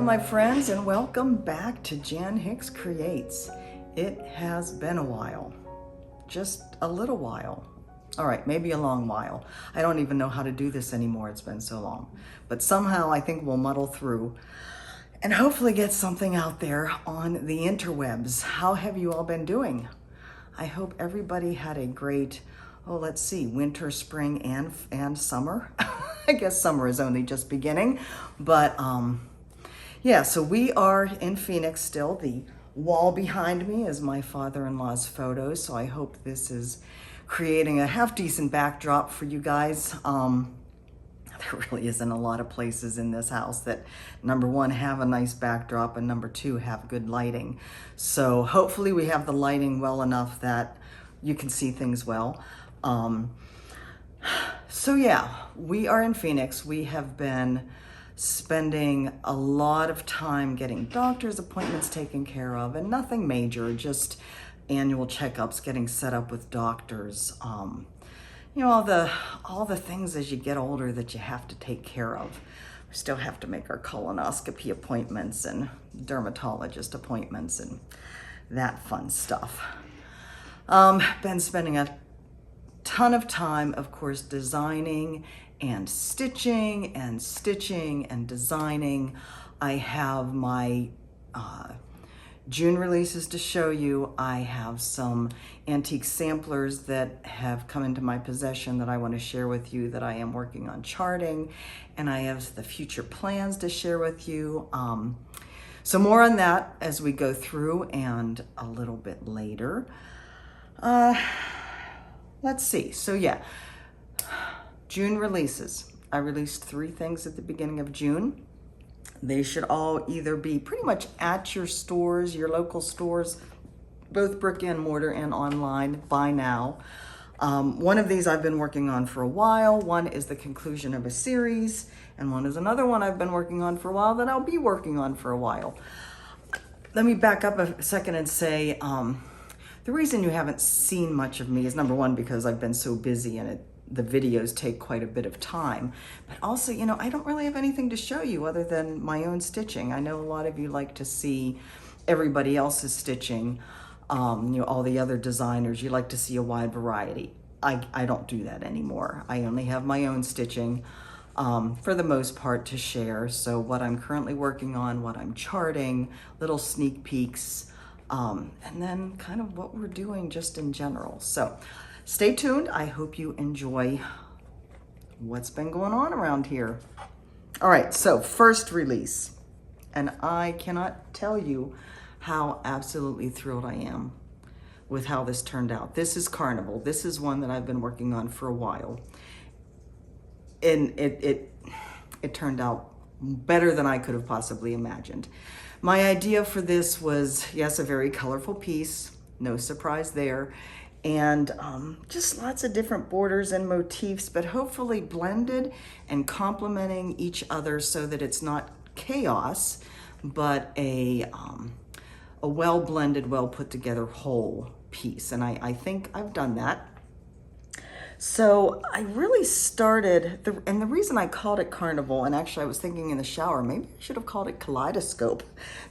my friends, and welcome back to Jan Hicks Creates. It has been a while, just a little while. All right, maybe a long while. I don't even know how to do this anymore. It's been so long. But somehow I think we'll muddle through and hopefully get something out there on the interwebs. How have you all been doing? I hope everybody had a great, winter, spring, and summer. I guess summer is only just beginning. But yeah, so we are in Phoenix still. The wall behind me is my father-in-law's photos, so I hope this is creating a half-decent backdrop for you guys. There really isn't a lot of places in this house that, number one, have a nice backdrop, and number two, have good lighting. So hopefully we have the lighting well enough that you can see things well. So yeah, we are in Phoenix. We have been spending a lot of time getting doctor's appointments taken care of, and nothing major, just annual checkups, getting set up with doctors. You know, all the things as you get older that you have to take care of. We still have to make our colonoscopy appointments and dermatologist appointments and that fun stuff. Been spending a ton of time, of course, designing and stitching and designing. I have my June releases to show you. I have some antique samplers that have come into my possession that I want to share with you that I am working on charting, and I have the future plans to share with you. So more on that as we go through and a little bit later. Let's see. So yeah, June releases. I released 3 things at the beginning of June. They should all either be pretty much at your stores, your local stores, both brick and mortar and online by now. One of these I've been working on for a while. One is the conclusion of a series, and one is another one I've been working on for a while that I'll be working on for a while. Let me back up a second and say, the reason you haven't seen much of me is, number one, because I've been so busy and the videos take quite a bit of time, but also, you know, I don't really have anything to show you other than my own stitching. I know a lot of you like to see everybody else's stitching, you know, all the other designers. You like to see a wide variety. I don't do that anymore. I only have my own stitching for the most part to share. So what I'm currently working on, what I'm charting, little sneak peeks, and then kind of what we're doing just in general. So stay tuned. I hope you enjoy what's been going on around here. All right, so first release, and I cannot tell you how absolutely thrilled I am with how this turned out. This is Carnival. This is one that I've been working on for a while, and it turned out better than I could have possibly imagined. My idea for this was, yes, a very colorful piece, no surprise there, and just lots of different borders and motifs, but hopefully blended and complementing each other so that it's not chaos, but a well-blended, well-put-together whole piece. And I think I've done that. So I really started, and the reason I called it Carnival, and actually I was thinking in the shower, maybe I should have called it Kaleidoscope,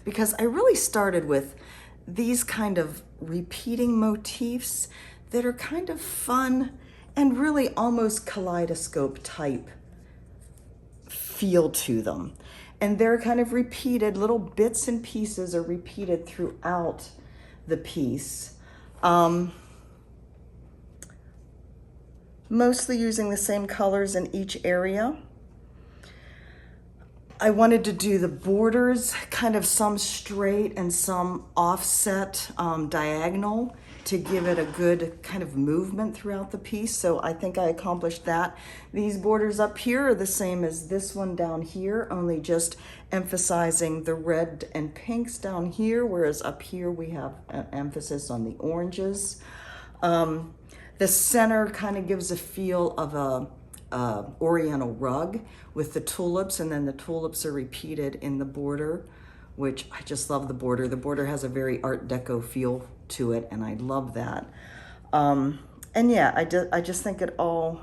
because I really started with these kind of repeating motifs that are kind of fun and really almost kaleidoscope type feel to them. And they're kind of repeated, little bits and pieces are repeated throughout the piece. Mostly using the same colors in each area. I wanted to do the borders, kind of some straight and some offset diagonal to give it a good kind of movement throughout the piece. So I think I accomplished that. These borders up here are the same as this one down here, only just emphasizing the red and pinks down here, whereas up here we have an emphasis on the oranges. The center kind of gives a feel of a oriental rug with the tulips, and then the tulips are repeated in the border, which I just love the border. The border has a very Art Deco feel to it, and I love that. And yeah, I just think it all,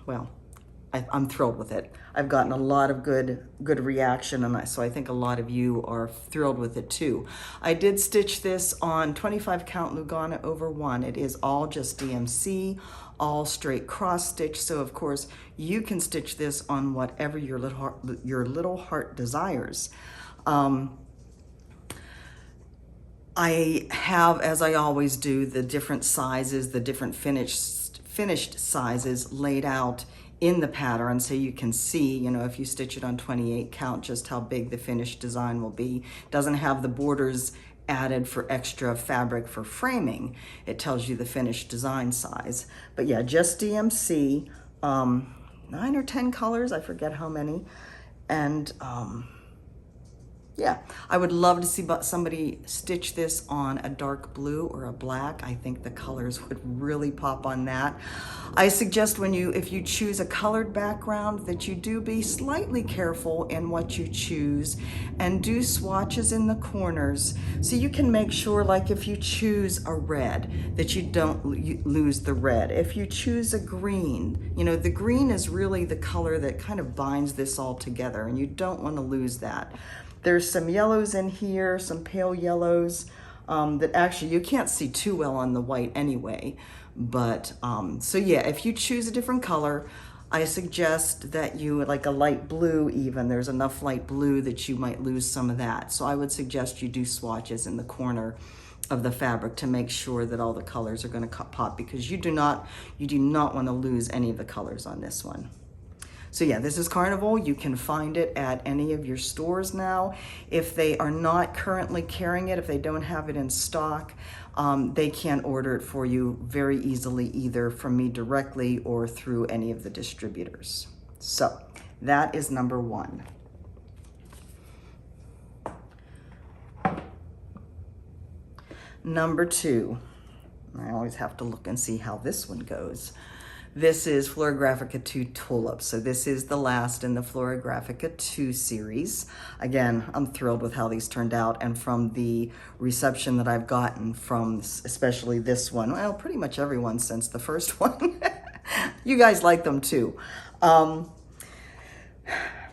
well, I'm thrilled with it. I've gotten a lot of good reaction, and so I think a lot of you are thrilled with it too. I did stitch this on 25 count Lugana over 1. It is all just DMC, all straight cross stitch. So of course you can stitch this on whatever your little heart desires. I have, as I always do, the different sizes, the different finished sizes laid out in the pattern, so you can see, you know, if you stitch it on 28 count, just how big the finished design will be. Doesn't have the borders added for extra fabric for framing. It tells you the finished design size. But yeah, just DMC, 9 or 10 colors, I forget how many. And yeah, I would love to see somebody stitch this on a dark blue or a black. I think the colors would really pop on that. I suggest if you choose a colored background, that you do be slightly careful in what you choose and do swatches in the corners so you can make sure, like if you choose a red, that you don't lose the red. If you choose a green, you know, the green is really the color that kind of binds this all together, and you don't want to lose that. There's some yellows in here, some pale yellows that actually you can't see too well on the white anyway. But so yeah, if you choose a different color, I suggest that you, like a light blue even, there's enough light blue that you might lose some of that. So I would suggest you do swatches in the corner of the fabric to make sure that all the colors are going to pop, because you do not want to lose any of the colors on this one. So yeah, this is Carnival. You can find it at any of your stores now. If they are not currently carrying it, if they don't have it in stock, they can order it for you very easily, either from me directly or through any of the distributors. So that is number 1. Number 2, I always have to look and see how this one goes. This is Florographica 2 Tulips. So this is the last in the Florographica 2 series. Again, I'm thrilled with how these turned out, and from the reception that I've gotten from especially this one, well, pretty much everyone since the first one. You guys like them too.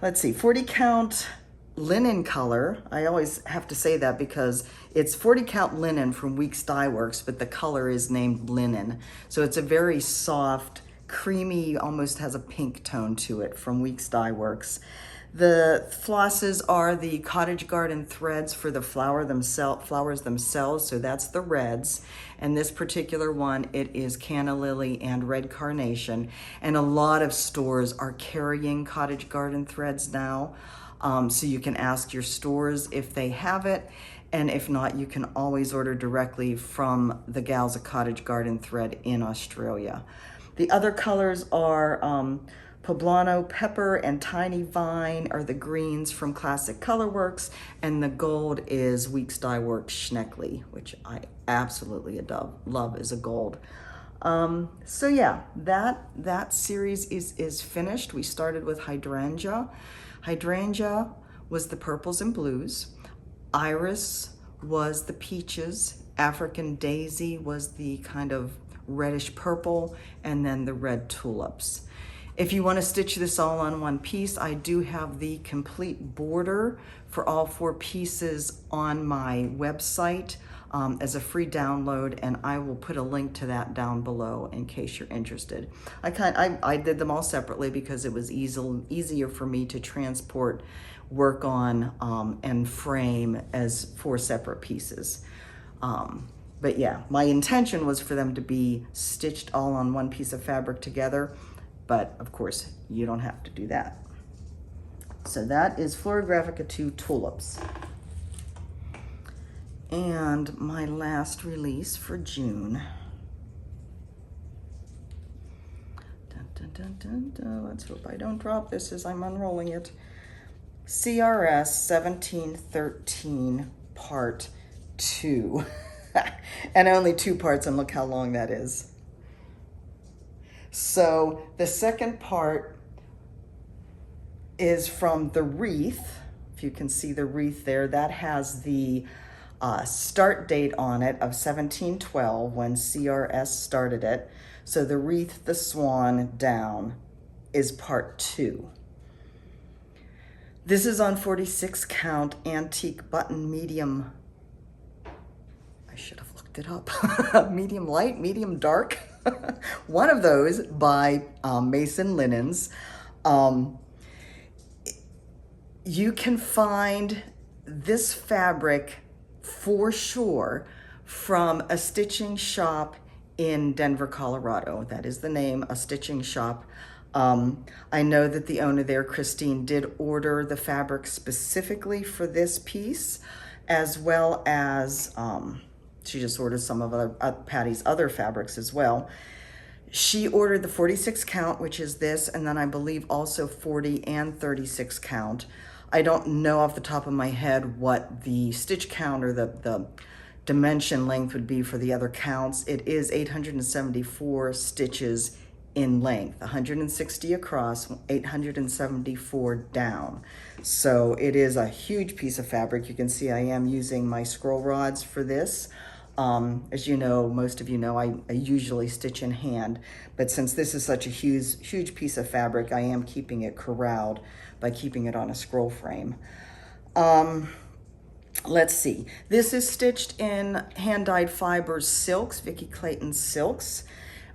Let's see, 40 count linen color. I always have to say that because it's 40 count linen from Weeks Dye Works, but the color is named linen. So it's a very soft, creamy, almost has a pink tone to it, from Weeks Dye Works. The flosses are the Cottage Garden threads for the flowers themselves, so that's the reds. And this particular one, it is Canna Lily and Red Carnation. And a lot of stores are carrying Cottage Garden threads now. So you can ask your stores if they have it. And if not, you can always order directly from the gals at Cottage Garden Thread in Australia. The other colors are Poblano Pepper and Tiny Vine are the greens from Classic Colorworks, and the gold is Weeks Dye Works Schneckley, which I absolutely love as a gold. So yeah, that series is finished. We started with Hydrangea. Hydrangea was the purples and blues. Iris was the peaches. African Daisy was the kind of reddish purple, and then the red tulips. If you want to stitch this all on one piece, I do have the complete border for all 4 pieces on my website as a free download, and I will put a link to that down below in case you're interested. I did them all separately because it was easier for me to transport, work on, and frame as 4 separate pieces. But yeah, my intention was for them to be stitched all on one piece of fabric together, but of course you don't have to do that. So that is Florographica 2 Tulips. And my last release for June. Dun, dun, dun, dun, dun. Let's hope I don't drop this as I'm unrolling it. CRS 1713 Part 2. And only 2 parts, and look how long that is. So the second part is from the wreath. If you can see the wreath there, that has the start date on it of 1712 when CRS started it. So the wreath, the swan down is part 2. This is on 46 count antique button medium. I should have looked it up. Medium light, medium dark. One of those by Mason Linens. You can find this fabric for sure from a stitching shop in Denver, Colorado. That is the name, a stitching shop. I know that the owner there, Christine, did order the fabric specifically for this piece, as well as she just ordered some of Patty's other fabrics as well. She ordered the 46 count, which is this, and then I believe also 40 and 36 count. I don't know off the top of my head what the stitch count or the dimension length would be for the other counts. It is 874 stitches in length, 160 across, 874 down. So it is a huge piece of fabric. You can see I am using my scroll rods for this. As you know, most of you know, I usually stitch in hand, but since this is such a huge piece of fabric, I am keeping it corralled by keeping it on a scroll frame. Let's see. This is stitched in hand-dyed fibers silks, Vicki Clayton silks.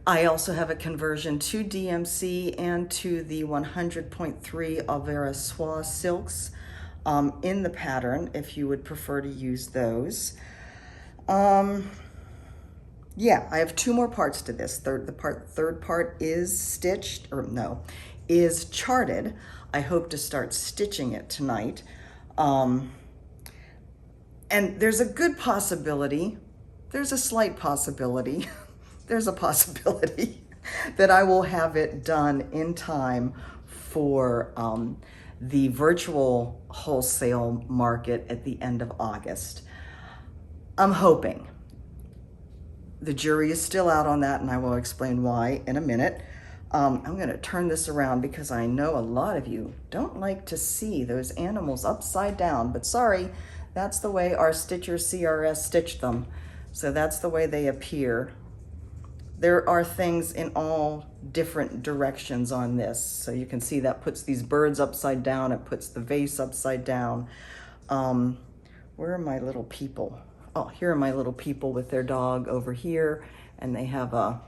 I also have a conversion to DMC and to the 100.3 Alvera Soie silks in the pattern, if you would prefer to use those. Yeah, I have 2 more parts to this. Third part is stitched, or no, is charted. I hope to start stitching it tonight. And there's a good possibility, there's a slight possibility, there's a possibility that I will have it done in time for the virtual wholesale market at the end of August. I'm hoping. The jury is still out on that, and I will explain why in a minute. I'm going to turn this around because I know a lot of you don't like to see those animals upside down, but sorry, that's the way our Stitcher CRS stitched them. So that's the way they appear. There are things in all different directions on this. So you can see that puts these birds upside down. It puts the vase upside down. Where are my little people? Oh, here are my little people with their dog over here, and they have a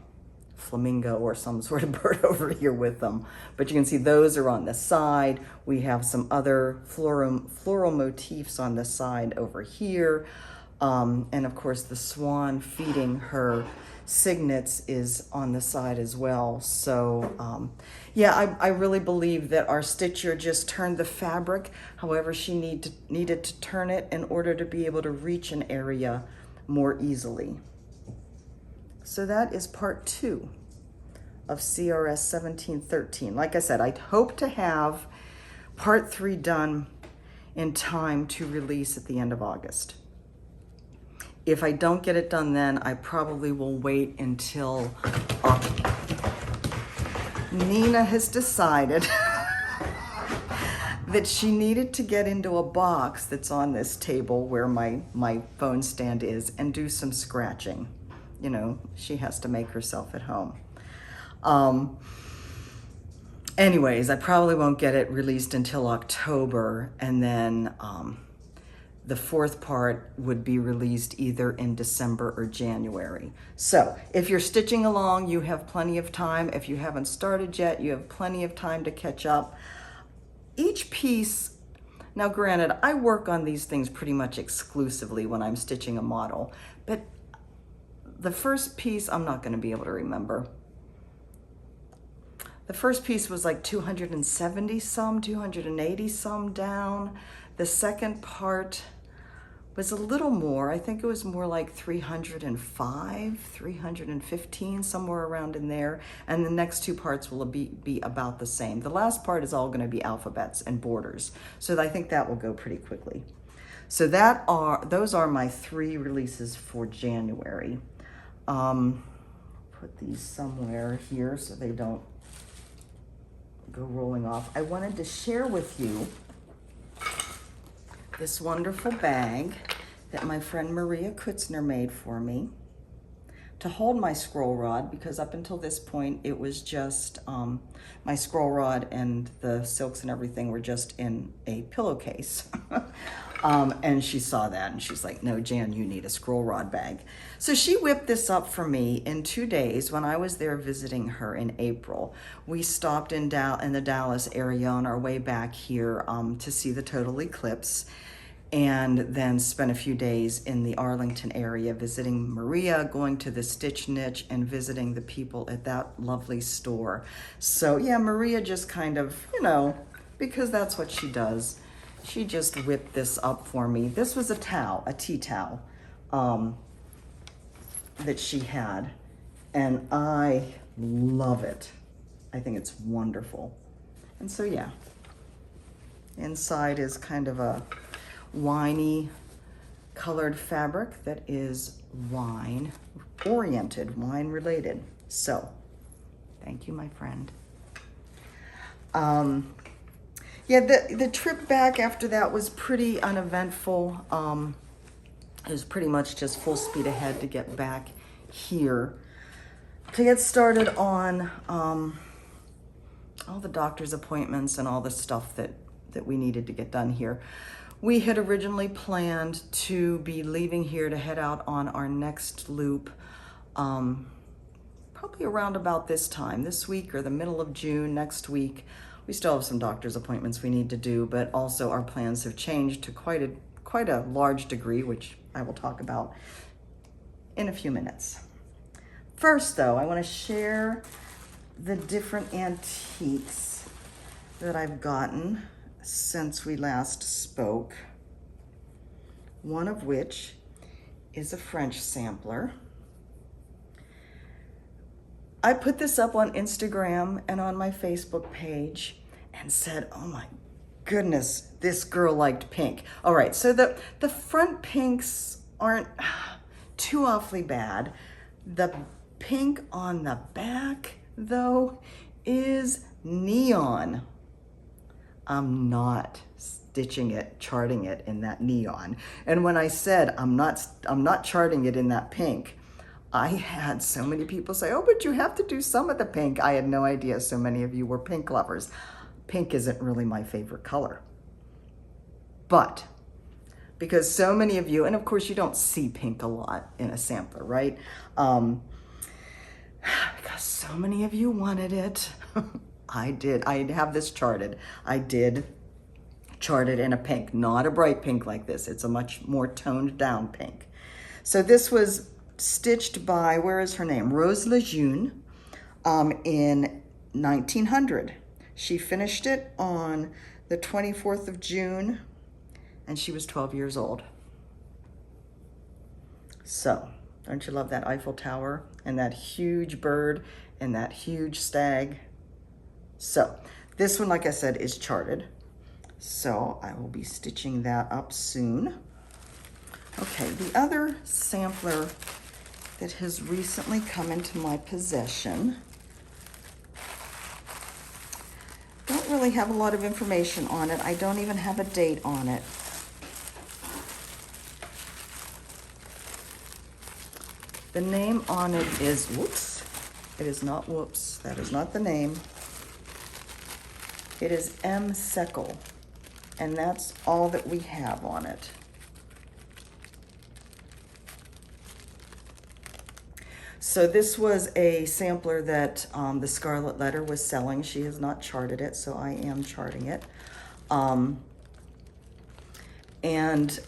flamingo or some sort of bird over here with them. But you can see those are on the side. We have some other floral motifs on the side over here. And of course the swan feeding her cygnets is on the side as well. So yeah, I really believe that our stitcher just turned the fabric however she needed to turn it in order to be able to reach an area more easily. So that is part 2 of CRS 1713. Like I said, I'd hope to have part 3 done in time to release at the end of August. If I don't get it done then, I probably will wait until Nina has decided that she needed to get into a box that's on this table where my phone stand is and do some scratching. You know, she has to make herself at home. Anyways, I probably won't get it released until October, and then the 4th part would be released either in December or January. So if you're stitching along, you have plenty of time. If you haven't started yet, you have plenty of time to catch up. Each piece, now granted, I work on these things pretty much exclusively when I'm stitching a model, but the first piece, I'm not gonna be able to remember. The first piece was like 270 some, 280 some down. The second part was a little more. I think it was more like 305, 315, somewhere around in there. And the next 2 parts will be about the same. The last part is all gonna be alphabets and borders. So I think that will go pretty quickly. So those are my 3 releases for January. Put these somewhere here so they don't go rolling off. I wanted to share with you this wonderful bag that my friend Maria Kutzner made for me. to hold my scroll rod, because up until this point it was just my scroll rod and the silks and everything were just in a pillowcase. And she saw that and she's like, no, Jan, you need a scroll rod bag. So she whipped this up for me in 2 days when I was there visiting her in April. We stopped in the Dallas area on our way back here to see the total eclipse, and then spent a few days in the Arlington area visiting Maria, going to the Stitch Niche and visiting the people at that lovely store. So yeah, Maria just kind of, you know, because that's what she does. She just whipped this up for me. This was a towel, a tea towel, that she had, and I love it. I think it's wonderful. And so yeah, inside is kind of a winey colored fabric that is wine oriented, wine related. So thank you, my friend. Yeah, the trip back after that was pretty uneventful. It was pretty much just full speed ahead to get back here, to get started on all the doctor's appointments and all the stuff that we needed to get done here. We had originally planned to be leaving here to head out on our next loop probably around about this time, this week or the middle of June next week. We still have some doctor's appointments we need to do, but also our plans have changed to quite a large degree, which I will talk about in a few minutes. First, though, I want to share the different antiques that I've gotten since we last spoke. One of which is a French sampler. I put this up on Instagram and on my Facebook page and said, oh my goodness, this girl liked pink. All right, so the front pinks aren't too awfully bad. The pink on the back, though, is neon. I'm not stitching it, charting it in that neon. And when I said I'm not charting it in that pink, I had so many people say, oh, but you have to do some of the pink. I had no idea so many of you were pink lovers. Pink isn't really my favorite color. But because so many of you, and of course you don't see pink a lot in a sampler, right? Because so many of you wanted it. I did. I have this charted. I did chart it in a pink, not a bright pink like this. It's a much more toned down pink. So this was stitched by, where is her name? Rose Lejeune in 1900. She finished it on the 24th of June, and she was 12 years old. So, don't you love that Eiffel Tower and that huge bird and that huge stag? So, this one, like I said, is charted. So, I will be stitching that up soon. Okay, the other sampler that has recently come into my possession, don't really have a lot of information on it. I don't even have a date on it. The name on it is, whoops, it is not whoops, that is not the name. It is M. Seckle, and that's all that we have on it. So this was a sampler that the Scarlet Letter was selling. She has not charted it, so I am charting it. And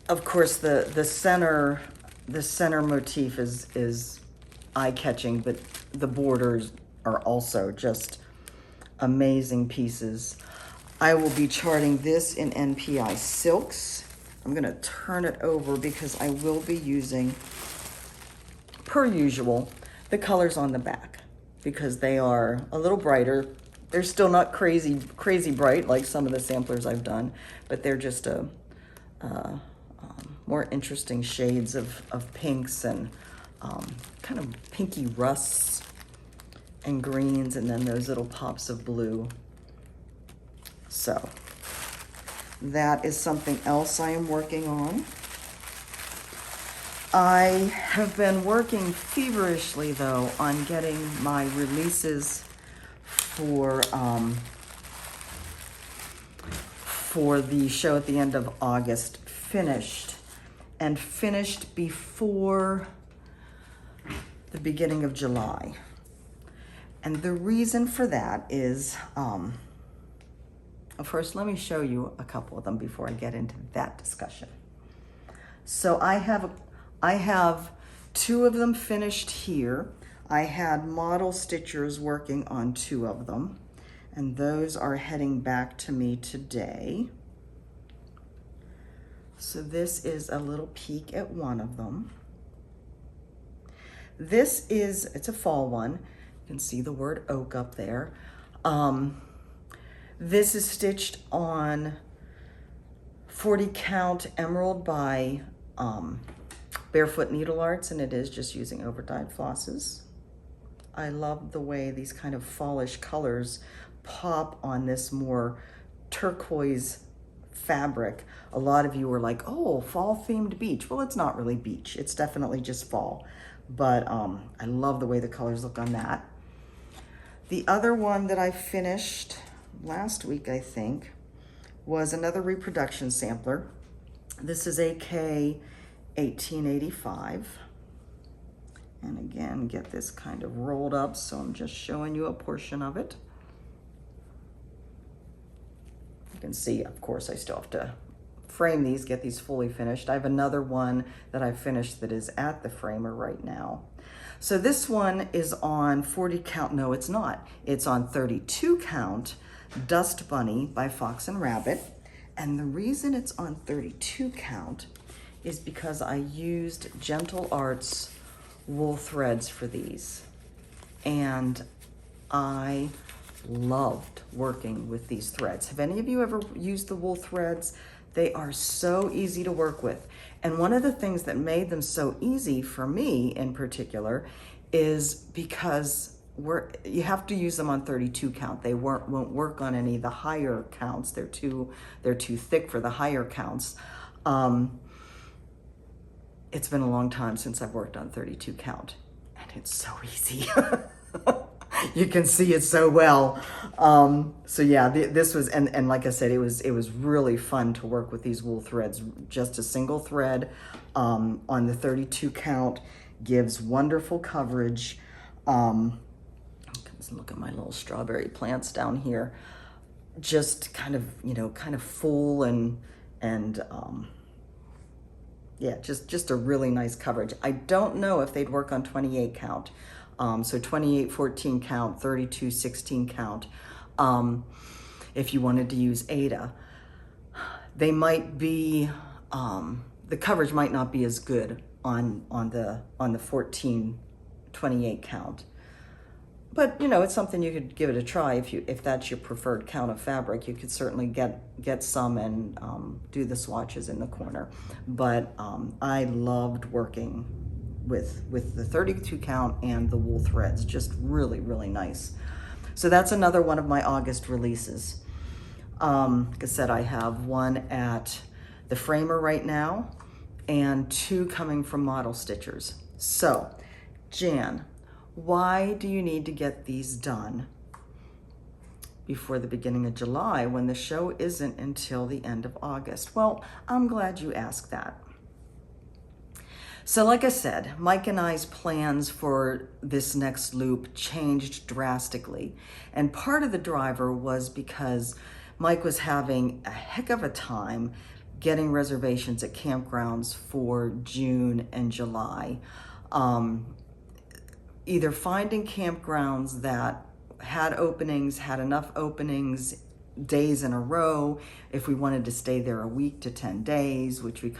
of course, the center motif is eye-catching, but the borders are also just amazing pieces. I will be charting this in NPI Silks. I'm gonna turn it over because I will be using, per usual, the colors on the back because they are a little brighter. They're still not crazy bright like some of the samplers I've done, but they're just more interesting shades of pinks and kind of pinky rusts and greens, and then those little pops of blue. So that is something else I am working on. I have been working feverishly though on getting my releases for the show at the end of August finished, and finished before the beginning of July. And the reason for that is, first let me show you a couple of them before I get into that discussion. So I have two of them finished here. I had model stitchers working on two of them, and those are heading back to me today. So this is a little peek at one of them. It's a fall one. You can see the word oak up there. This is stitched on 40 count emerald by Barefoot Needle Arts, and it is just using overdyed flosses. I love the way these kind of fallish colors pop on this more turquoise fabric. A lot of you were like, oh, fall themed beach. Well, it's not really beach. It's definitely just fall. But I love the way the colors look on that. The other one that I finished last week, I think, was another reproduction sampler. This is AK 1885. And again, get this kind of rolled up, so I'm just showing you a portion of it. You can see, of course, I still have to frame these, get these fully finished. I have another one that I finished that is at the framer right now. So this one is on 40 count, no it's not. It's on 32 count Dust Bunny by Fox and Rabbit. And the reason it's on 32 count is because I used Gentle Arts wool threads for these. And I loved working with these threads. Have any of you ever used the wool threads? They are so easy to work with. And one of the things that made them so easy for me in particular is because you have to use them on 32 count. They won't work on any of the higher counts. They're too thick for the higher counts. It's been a long time since I've worked on 32 count, and it's so easy. You can see it so well. So yeah, this was, and like I said, it was really fun to work with these wool threads. Just a single thread on the 32 count gives wonderful coverage. Let's look at my little strawberry plants down here. Just kind of full and yeah, just a really nice coverage. I don't know if they'd work on 28 count. So 28, 14 count, 32, 16 count. If you wanted to use Ada, they might be, the coverage might not be as good on the 14, 28 count. But it's something you could give it a try if that's your preferred count of fabric. You could certainly get some and do the swatches in the corner. But I loved working with the 32 count and the wool threads. Just really, really nice. So that's another one of my August releases. Like I said, I have one at the framer right now and two coming from Model Stitchers. So, Jan, why do you need to get these done before the beginning of July when the show isn't until the end of August? Well, I'm glad you asked that. So like I said, Mike and I's plans for this next loop changed drastically. And part of the driver was because Mike was having a heck of a time getting reservations at campgrounds for June and July. Either finding campgrounds that had openings, had enough openings, days in a row, if we wanted to stay there a week to 10 days, which we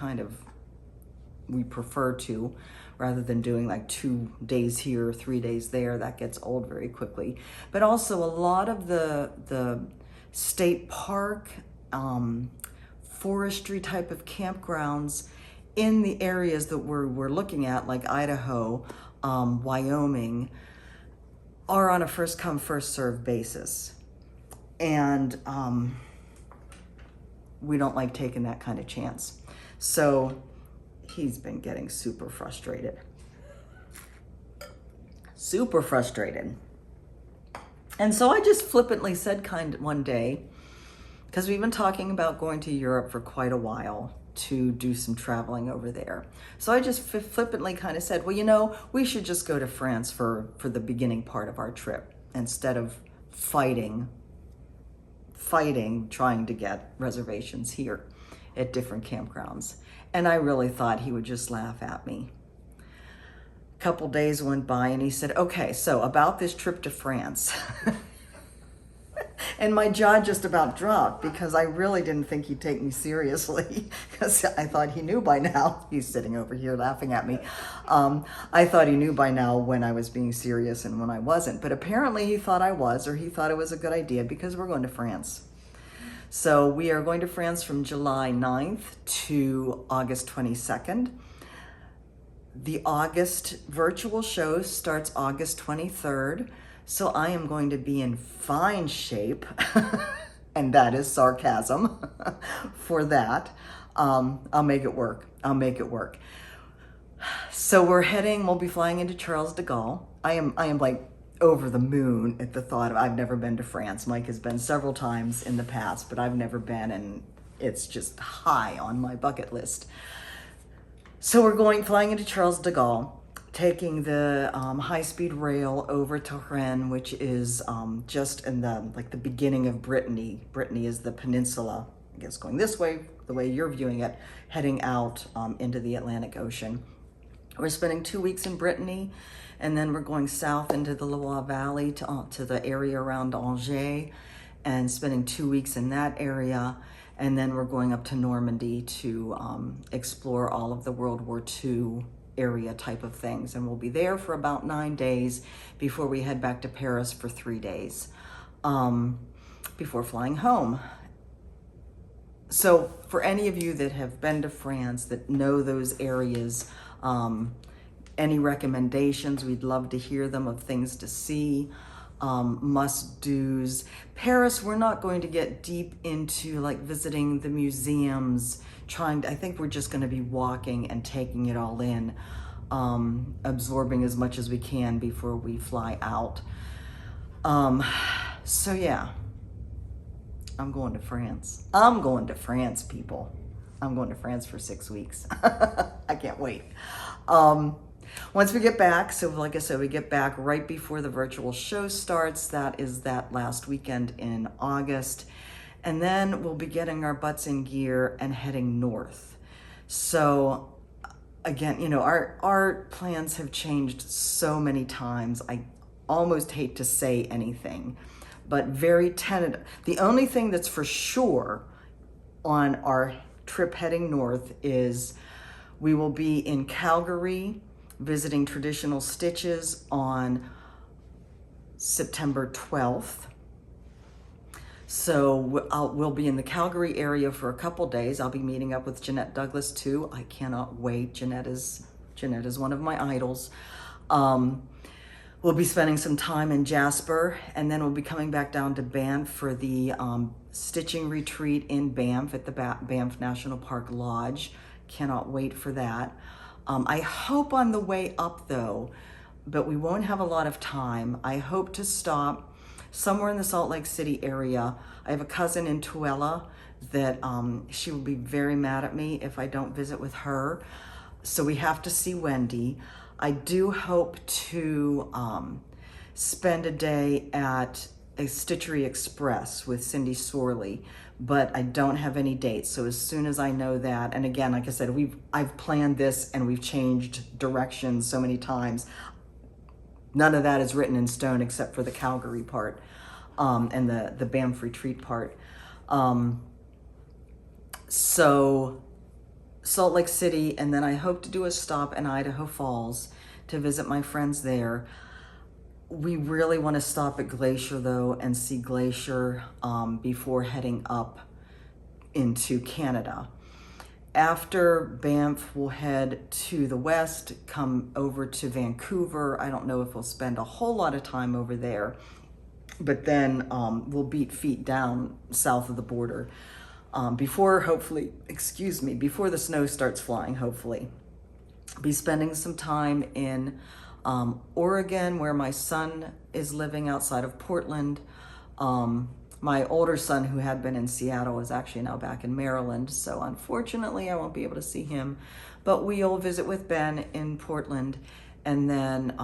prefer to, rather than doing like 2 days here, 3 days there. That gets old very quickly. But also a lot of the state park, forestry type of campgrounds in the areas that we're looking at, like Idaho, Wyoming, are on a first come, first served basis. And we don't like taking that kind of chance. So he's been getting super frustrated. Super frustrated. And so I just flippantly said one day, because we've been talking about going to Europe for quite a while to do some traveling over there. So I just flippantly kind of said, well, you know, we should just go to France for the beginning part of our trip instead of fighting, trying to get reservations here at different campgrounds. And I really thought he would just laugh at me. A couple days went by and he said, okay, so about this trip to France. And my jaw just about dropped because I really didn't think he'd take me seriously because I thought he knew by now. He's sitting over here laughing at me. I thought he knew by now when I was being serious and when I wasn't. But apparently he thought I was, or he thought it was a good idea because we're going to France. So we are going to France from July 9th to August 22nd. The August virtual show starts August 23rd. So I am going to be in fine shape, and that is sarcasm for that. I'll make it work. I'll make it work. So we'll be flying into Charles de Gaulle. I am like over the moon at the thought of, I've never been to France. Mike has been several times in the past, but I've never been, and it's just high on my bucket list. So we're flying into Charles de Gaulle, taking the high-speed rail over to Rennes, which is just in the beginning of Brittany. Brittany is the peninsula, I guess going this way, the way you're viewing it, heading out into the Atlantic Ocean. We're spending 2 weeks in Brittany, and then we're going south into the Loire Valley to the area around Angers, and spending 2 weeks in that area. And then we're going up to Normandy to explore all of the World War II area type of things. And we'll be there for about 9 days before we head back to Paris for 3 days before flying home. So for any of you that have been to France, that know those areas, any recommendations, we'd love to hear them of things to see. Must-dos. Paris, we're not going to get deep into like visiting the museums, I think we're just going to be walking and taking it all in, absorbing as much as we can before we fly out. So yeah, I'm going to France. I'm going to France, people. I'm going to France for 6 weeks. I can't wait. Once we get back, so like I said, we get back right before the virtual show starts. That is that last weekend in August. And then we'll be getting our butts in gear and heading north. So again, you know, our plans have changed so many times. I almost hate to say anything, but very tentative. The only thing that's for sure on our trip heading north is we will be in Calgary, visiting Traditional Stitches on September 12th. So we'll be in the Calgary area for a couple days. I'll be meeting up with Jeanette Douglas too. I cannot wait. Jeanette is one of my idols. We'll be spending some time in Jasper, and then we'll be coming back down to Banff for the stitching retreat in Banff at the Banff National Park Lodge. Cannot wait for that. I hope on the way up though, but we won't have a lot of time. I hope to stop somewhere in the Salt Lake City area. I have a cousin in Tooele that she will be very mad at me if I don't visit with her. So we have to see Wendy. I do hope to spend a day at a Stitchery Express with Cindy Sorley, but I don't have any dates. So as soon as I know that, and again, like I said, I've planned this and we've changed directions so many times. None of that is written in stone except for the Calgary part and the Banff retreat part. So Salt Lake City, and then I hope to do a stop in Idaho Falls to visit my friends there. We really want to stop at Glacier though and see Glacier before heading up into Canada. After Banff, we'll head to the west, come over to Vancouver. I don't know if we'll spend a whole lot of time over there, but then we'll beat feet down south of the border before the snow starts flying, hopefully. be spending some time in Oregon, where my son is living outside of Portland. My older son, who had been in Seattle, is actually now back in Maryland. So unfortunately, I won't be able to see him. But we'll visit with Ben in Portland and then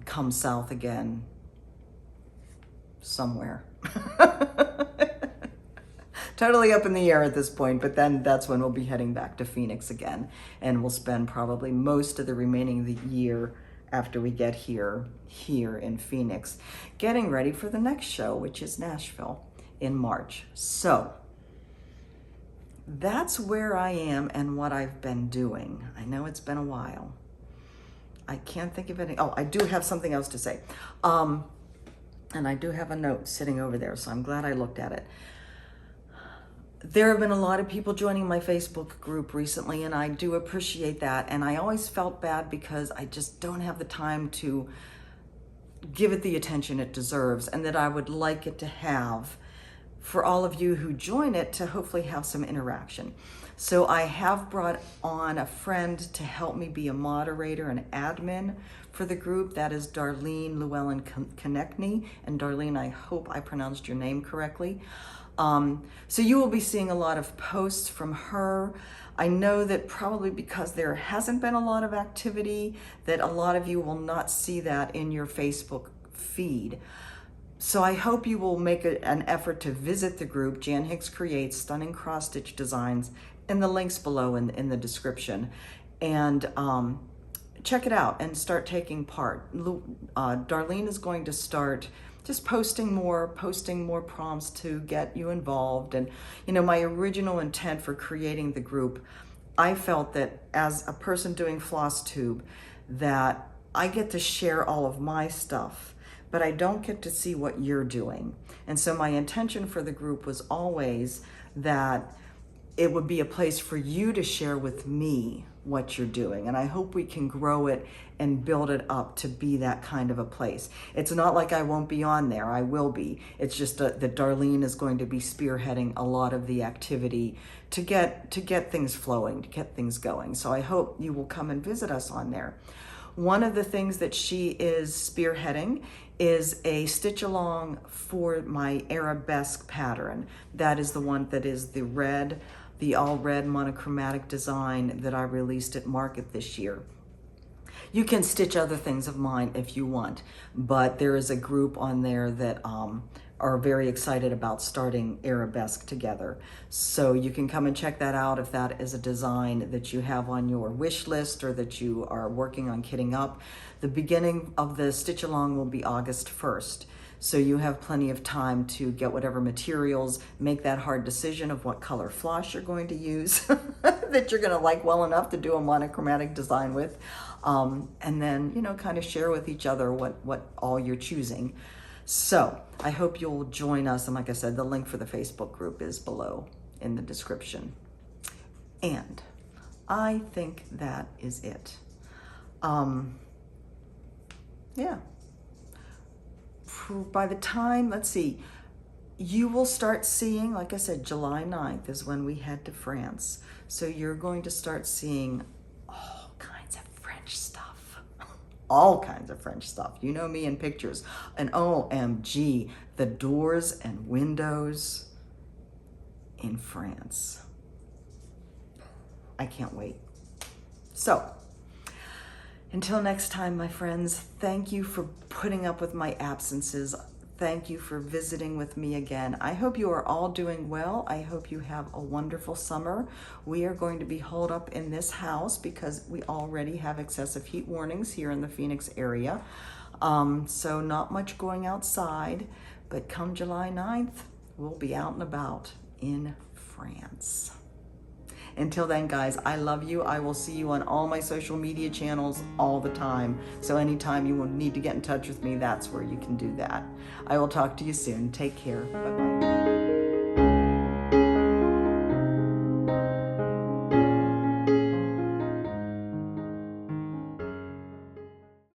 come south again somewhere. Totally up in the air at this point, but then that's when we'll be heading back to Phoenix again. And we'll spend probably most of the remaining of the year after we get here in Phoenix, getting ready for the next show, which is Nashville in March. So that's where I am and what I've been doing. I know it's been a while. I can't think of any. Oh, I do have something else to say. And I do have a note sitting over there, so I'm glad I looked at it. There have been a lot of people joining my Facebook group recently, and I do appreciate that. And I always felt bad because I just don't have the time to give it the attention it deserves and that I would like it to have for all of you who join it, to hopefully have some interaction. So I have brought on a friend to help me be a moderator and admin for the group. That is Darlene Llewellyn-Konechny. And Darlene, I hope I pronounced your name correctly. So you will be seeing a lot of posts from her. I know that probably because there hasn't been a lot of activity, that a lot of you will not see that in your Facebook feed. So I hope you will make an effort to visit the group, Jan Hicks Creates Stunning Cross Stitch Designs, in the links below in the description. And check it out and start taking part. Darlene is going to start just posting more prompts to get you involved. And you know, my original intent for creating the group, I felt that as a person doing Flosstube, that I get to share all of my stuff, but I don't get to see what you're doing. And so my intention for the group was always that it would be a place for you to share with me what you're doing. And I hope we can grow it and build it up to be that kind of a place. It's not like I won't be on there, I will be. It's just that Darlene is going to be spearheading a lot of the activity to get things flowing, to get things going. So I hope you will come and visit us on there. One of the things that she is spearheading is a stitch along for my arabesque pattern. That is the one that is the all red monochromatic design that I released at market this year. You can stitch other things of mine if you want, but there is a group on there that are very excited about starting arabesque together. So you can come and check that out if that is a design that you have on your wish list or that you are working on kitting up. The beginning of the stitch along will be August 1st. So you have plenty of time to get whatever materials, make that hard decision of what color floss you're going to use that you're gonna like well enough to do a monochromatic design with. And then, you know, kind of share with each other what all you're choosing. So I hope you'll join us. And like I said, the link for the Facebook group is below in the description. And I think that is it. Yeah. By the time, let's see, you will start seeing, like I said, July 9th is when we head to France. So you're going to start seeing all kinds of French stuff. All kinds of French stuff. You know me in pictures. And OMG, the doors and windows in France. I can't wait. So, until next time, my friends, thank you for putting up with my absences. Thank you for visiting with me again. I hope you are all doing well. I hope you have a wonderful summer. We are going to be holed up in this house because we already have excessive heat warnings here in the Phoenix area. So not much going outside, but come July 9th, we'll be out and about in France. Until then, guys, I love you. I will see you on all my social media channels all the time. So anytime you will need to get in touch with me, that's where you can do that. I will talk to you soon. Take care. Bye-bye.